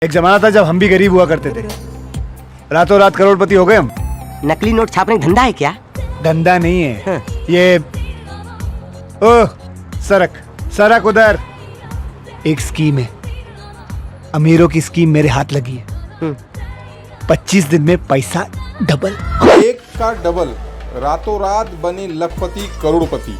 एक जमाना था जब हम भी गरीब हुआ करते थे, रातों रात करोड़पति हो गए हम। नकली नोट छापने का धंधा है क्या? धंधा नहीं है। हाँ। ये ओह सरक सरक उधर। एक स्कीम है, अमीरों की स्कीम मेरे हाथ लगी है। 25 दिन में पैसा डबल। एक का डबल, रातों रात बने लखपति करोड़पति।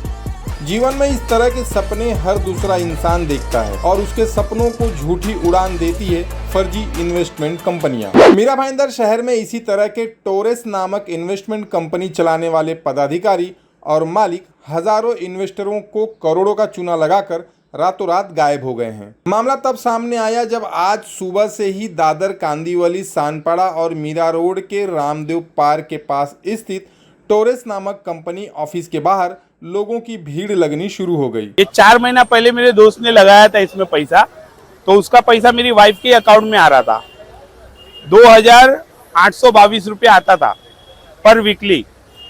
जीवन में इस तरह के सपने हर दूसरा इंसान देखता है और उसके सपनों को झूठी उड़ान देती है फर्जी इन्वेस्टमेंट कंपनियां। मीरा भाईंदर शहर में इसी तरह के टोरेस नामक इन्वेस्टमेंट कंपनी चलाने वाले पदाधिकारी और मालिक हजारों इन्वेस्टरों को करोड़ों का चूना लगाकर रातों रात गायब हो गए हैं। मामला तब सामने आया जब आज सुबह से ही दादर कांदीवली सानपाड़ा और मीरा रोड के रामदेव पार्क के पास स्थित टोरेस नामक कंपनी ऑफिस के बाहर लोगों की भीड़ लगनी शुरू हो गई। ये 4 महीना पहले मेरे दोस्त ने लगाया था इसमें पैसा, तो उसका पैसा मेरी वाइफ के अकाउंट में आ रहा था। 2822 रुपये आता था पर वीकली,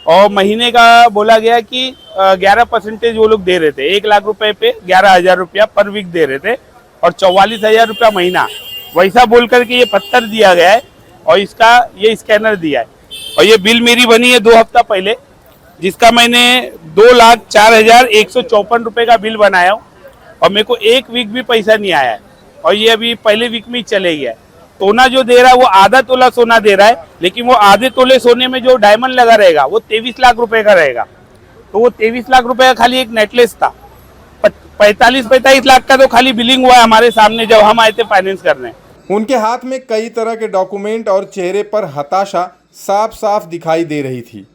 और महीने का बोला गया कि 11% वो लोग दे रहे थे। 1 लाख रुपए पे 11,000 रुपया पर वीक दे रहे थे और 44,000 रुपया महीना। वैसा बोल करके ये पत्थर दिया गया है और इसका ये स्कैनर दिया है। और ये बिल मेरी बनी है 2 हफ्ता पहले, जिसका मैंने 2,04,154 रुपये का बिल बनाया हूँ और मेरे को 1 वीक भी पैसा नहीं आया है। और ये अभी पहले वीक में ही चले गया है। सोना जो दे रहा है वो आधा तोला सोना दे रहा है, लेकिन वो आधे तोले सोने में जो डायमंड लगा रहेगा वो 23 लाख रुपए का रहेगा। तो वो 23 लाख रुपए का खाली एक नेकलेस था। 45 लाख का तो खाली बिलिंग हुआ है हमारे सामने जब हम आए थे फाइनेंस करने। उनके हाथ में कई तरह के डॉक्यूमेंट और चेहरे पर हताशा साफ साफ दिखाई दे रही थी।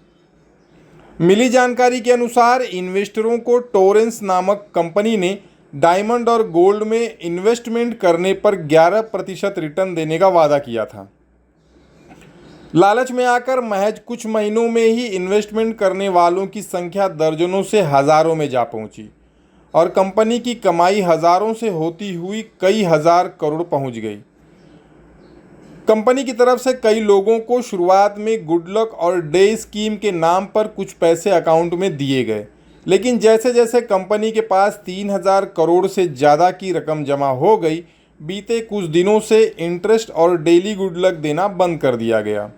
मिली जानकारी के अनुसार इन्वेस्टरों को टोरेंस नामक कंपनी ने डायमंड और गोल्ड में इन्वेस्टमेंट करने पर 11% रिटर्न देने का वादा किया था। लालच में आकर महज कुछ महीनों में ही इन्वेस्टमेंट करने वालों की संख्या दर्जनों से हजारों में जा पहुंची और कंपनी की कमाई हजारों से होती हुई कई हजार करोड़ पहुंच गई। कंपनी की तरफ से कई लोगों को शुरुआत में गुड लक और डे स्कीम के नाम पर कुछ पैसे अकाउंट में दिए गए, लेकिन जैसे जैसे कंपनी के पास 3,000 करोड़ से ज़्यादा की रकम जमा हो गई, बीते कुछ दिनों से इंटरेस्ट और डेली गुड लक देना बंद कर दिया गया।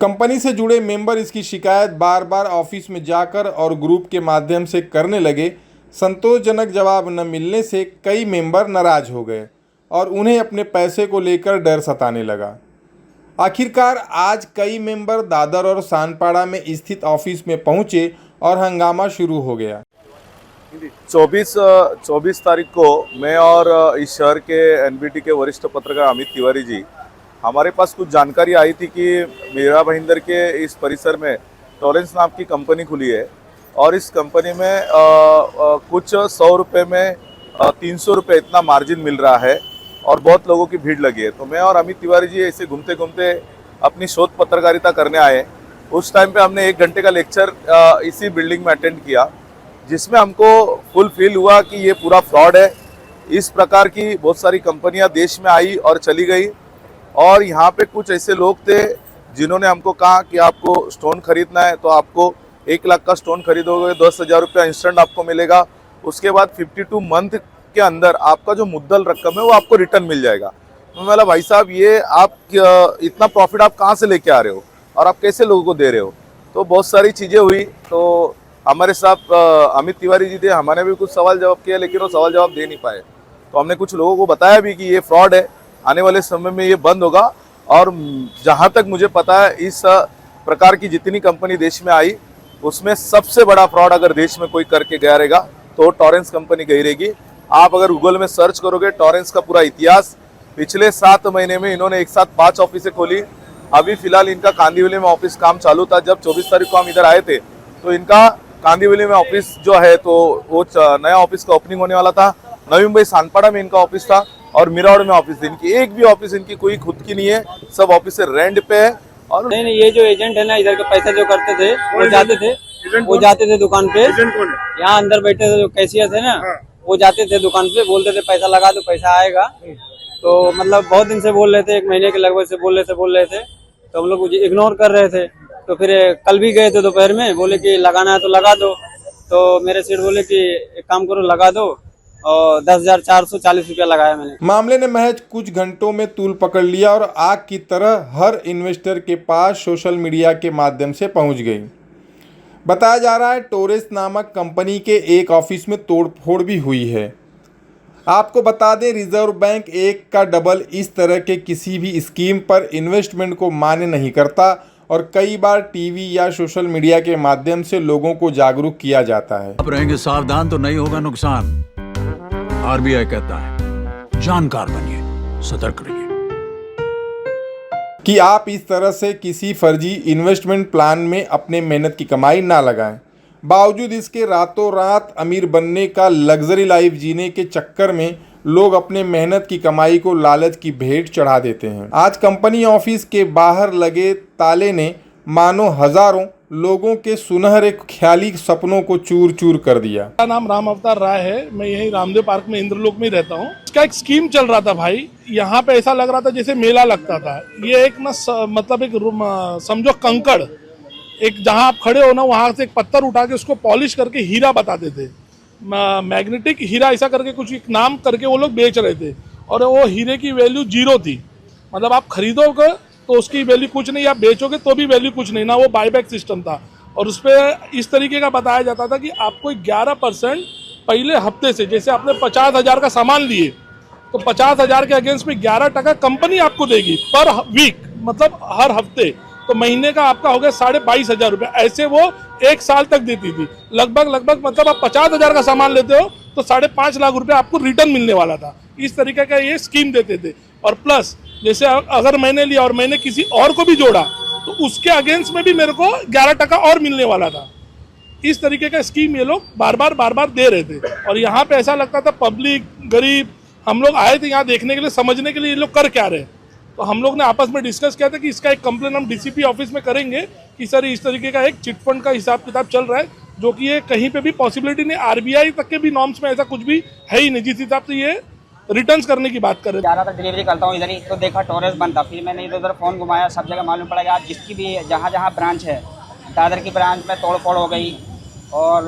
कंपनी से जुड़े मेंबर इसकी शिकायत बार बार ऑफिस में जाकर और ग्रुप के माध्यम से करने लगे। संतोषजनक जवाब न मिलने से कई मेंबर नाराज हो गए और उन्हें अपने पैसे को लेकर डर सताने लगा। आखिरकार आज कई मेंबर दादर और सानपाड़ा में स्थित ऑफिस में पहुंचे और हंगामा शुरू हो गया। 24 तारीख को मैं और इस शहर के एनबीटी के वरिष्ठ पत्रकार अमित तिवारी जी, हमारे पास कुछ जानकारी आई थी कि मीरा भाईंदर के इस परिसर में टोरेंस नाम की कंपनी खुली है और इस कंपनी में कुछ 100 रुपये में 300 रुपये इतना मार्जिन मिल रहा है और बहुत लोगों की भीड़ लगी है। तो मैं और अमित तिवारी जी ऐसे घूमते घूमते अपनी शोध पत्रकारिता करने आए। उस टाइम पे हमने 1 घंटे का लेक्चर इसी बिल्डिंग में अटेंड किया, जिसमें हमको फुल फील हुआ कि ये पूरा फ्रॉड है। इस प्रकार की बहुत सारी कंपनियां देश में आई और चली गई और यहाँ पे कुछ ऐसे लोग थे जिन्होंने हमको कहा कि आपको स्टोन खरीदना है तो आपको 1 लाख का स्टोन खरीदोगे 10,000 रुपया इंस्टेंट आपको मिलेगा। उसके बाद 52 मंथ के अंदर आपका जो मुद्दल रकम है वो आपको रिटर्न मिल जाएगा। तो मैं बोला भाई साहब, ये आप इतना प्रॉफिट आप कहाँ से लेके आ रहे हो और आप कैसे लोगों को दे रहे हो? तो बहुत सारी चीज़ें हुई। तो हमारे साथ अमित तिवारी जी थे, हमने भी कुछ सवाल जवाब किया, लेकिन वो सवाल जवाब दे नहीं पाए। तो हमने कुछ लोगों को बताया भी कि ये फ्रॉड है, आने वाले समय में ये बंद होगा। और जहाँ तक मुझे पता है इस प्रकार की जितनी कंपनी देश में आई उसमें सबसे बड़ा फ्रॉड अगर देश में कोई करके गया रहेगा तो टोरेंस कंपनी गई रहेगी। आप अगर गूगल में सर्च करोगे टोरेंस का पूरा इतिहास, पिछले 7 महीने में इन्होंने एक साथ 5 ऑफिसें खोली। अभी फिलहाल इनका कांदीवली में ऑफिस काम चालू था। जब 24 तारीख को हम इधर आए थे तो इनका कांदीवली में ऑफिस जो है तो वो नया ऑफिस का ओपनिंग होने वाला था। नवी मुंबई सानपाड़ा में इनका ऑफिस था और मीरा रोड में ऑफिस थी। इनकी एक भी ऑफिस इनकी कोई खुद की नहीं है, सब ऑफिस से रेंट पे है। और नहीं, ये जो एजेंट है ना, इधर का पैसा जो करते थे वो जाते थे दुकान पे। यहाँ अंदर बैठे थे जो कैशियर थे ना, वो जाते थे दुकान पे, बोलते थे पैसा लगा दो पैसा आएगा। तो मतलब बहुत दिन से बोल रहे थे, 1 महीने के लगभग से बोल रहे थे। तो हम लोग इग्नोर कर रहे थे। तो फिर कल भी गए थे दोपहर में, बोले कि लगाना है तो लगा दो। तो मेरे सेठ बोले कि एक काम करो लगा दो, और 10,440 रुपया लगाया मैंने। मामले ने महज कुछ घंटों में तूल पकड़ लिया और आग की तरह हर इन्वेस्टर के पास सोशल मीडिया के माध्यम से पहुंच गई। बताया जा रहा है टोरेंस नामक कंपनी के एक ऑफिस में तोड़फोड़ भी हुई है। आपको बता दें, रिजर्व बैंक एक का डबल इस तरह के किसी भी स्कीम पर इन्वेस्टमेंट को मान्य नहीं करता और कई बार टीवी या सोशल मीडिया के माध्यम से लोगों को जागरूक किया जाता है। आप रहेंगे सावधान तो नहीं होगा नुकसान। आरबीआई कहता है जानकार बनिए, सतर्क रहिए कि आप इस तरह से किसी फर्जी इन्वेस्टमेंट प्लान में अपने मेहनत की कमाई ना लगाएं। बावजूद इसके रातों रात अमीर बनने का लग्जरी लाइफ जीने के चक्कर में लोग अपने मेहनत की कमाई को लालच की भेंट चढ़ा देते हैं। आज कंपनी ऑफिस के बाहर लगे ताले ने मानो हजारों लोगों के सुनहरे ख्याली सपनों को चूर चूर कर दिया। मेरा नाम राम अवतार राय है। मैं यही रामदेव पार्क में इंद्रलोक में रहता हूँ। इसका एक स्कीम चल रहा था भाई, यहाँ पे ऐसा लग रहा था जैसे मेला लगता था। ये एक ना मतलब एक समझो कंकड़, एक जहाँ आप खड़े हो ना वहाँ से एक पत्थर उठा के उसको पॉलिश करके हीरा बताते थे, मैग्नेटिक हीरा ऐसा करके कुछ एक नाम करके वो लोग बेच रहे थे। और वो हीरे की वैल्यू 0 थी, मतलब आप खरीदोगे तो उसकी वैल्यू कुछ नहीं, आप बेचोगे तो भी वैल्यू कुछ नहीं ना। वो बाईबैक सिस्टम था और उस पर इस तरीके का बताया जाता था कि आपको 11% पहले हफ्ते से, जैसे आपने 50,000 का सामान लिए तो 50,000 के अगेंस्ट में 11% कंपनी आपको देगी पर वीक, मतलब हर हफ्ते। तो महीने का आपका हो गया 22,500 रुपये। ऐसे वो 1 साल तक देती थी लगभग मतलब आप 50,000 का सामान लेते हो तो 5.5 लाख रुपये आपको रिटर्न मिलने वाला था। इस तरीके का ये स्कीम देते थे। और प्लस जैसे अगर मैंने लिया और मैंने किसी और को भी जोड़ा तो उसके अगेंस्ट में भी मेरे को 11% और मिलने वाला था। इस तरीके का स्कीम ये लोग बार बार दे रहे थे। और यहाँ पे ऐसा लगता था पब्लिक गरीब, हम लोग आए थे यहाँ देखने के लिए, समझने के लिए ये लोग कर क्या रहे। तो हम लोग ने आपस में डिस्कस किया था कि इसका एक कंप्लेन हम डीसीपी ऑफिस में करेंगे कि सर इस तरीके का एक चिटफंड का हिसाब किताब चल रहा है, जो कि ये कहीं पे भी पॉसिबिलिटी नहीं, आरबीआई तक के भी नॉर्म्स में ऐसा कुछ भी है ही नहीं जिस हिसाब से ये रिटर्न्स करने की बात कर रहे थे। जा रहा था डिलीवरी करता हूँ इधर ही, तो देखा टोरेंस बंद था। फिर मैंने इधर उधर फ़ोन घुमाया, सब जगह मालूम पड़ा कि जिसकी भी जहाँ ब्रांच है, दादर की ब्रांच में तोड़-फोड़ हो गई और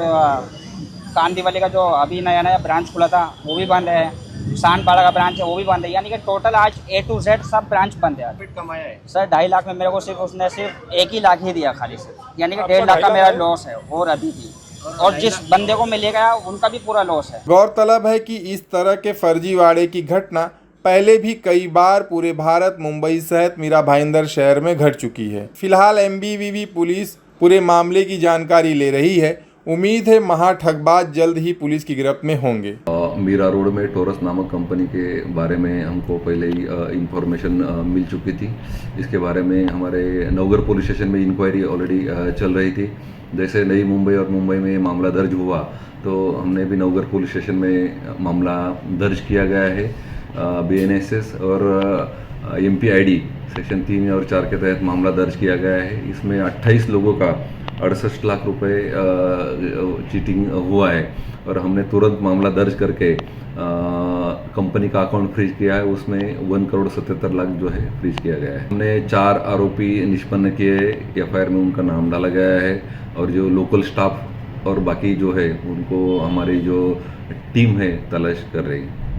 कांदी वाले का जो अभी नया ब्रांच खुला था वो भी बंद है, शानपाड़ा का ब्रांच है वो भी बंद है। यानी कि टोटल आज A to Z सब ब्रांच बंद है। कमाया है सर 2.5 लाख में मेरे को उसने सिर्फ 1 ही लाख ही दिया खाली से, यानी कि 1.5 लाख का मेरा लॉस है और अभी भी। और जिस बंदे को मिल गया उनका भी पूरा लॉस है। गौरतलब है कि इस तरह के फर्जीवाड़े की घटना पहले भी कई बार पूरे भारत, मुंबई सहित मीरा भाईंदर शहर में घट चुकी है। फिलहाल MBVV पुलिस पूरे मामले की जानकारी ले रही है। उम्मीद है महाठगबाज जल्द ही पुलिस की गिरफ्त में होंगे। मीरा रोड में टोरस नामक कंपनी के बारे में हमको पहले ही इंफॉर्मेशन मिल चुकी थी। इसके बारे में हमारे नवगर पुलिस स्टेशन में इंक्वायरी ऑलरेडी चल रही थी। जैसे नई मुंबई और मुंबई में मामला दर्ज हुआ तो हमने भी नवगर पुलिस स्टेशन में मामला दर्ज किया गया है। BNSS और MPID सेक्शन 3 और 4 के तहत मामला दर्ज किया गया है। इसमें 28 लोगों का 68 लाख रुपए चीटिंग हुआ है और हमने तुरंत मामला दर्ज करके कंपनी का अकाउंट फ्रीज किया है। उसमें 1,77 लाख जो है फ्रीज किया गया है। हमने 4 आरोपी निष्पन्न किए, FIR में उनका नाम डाला गया है और जो लोकल स्टाफ और बाकी जो है उनको हमारी जो टीम है तलाश कर रही है।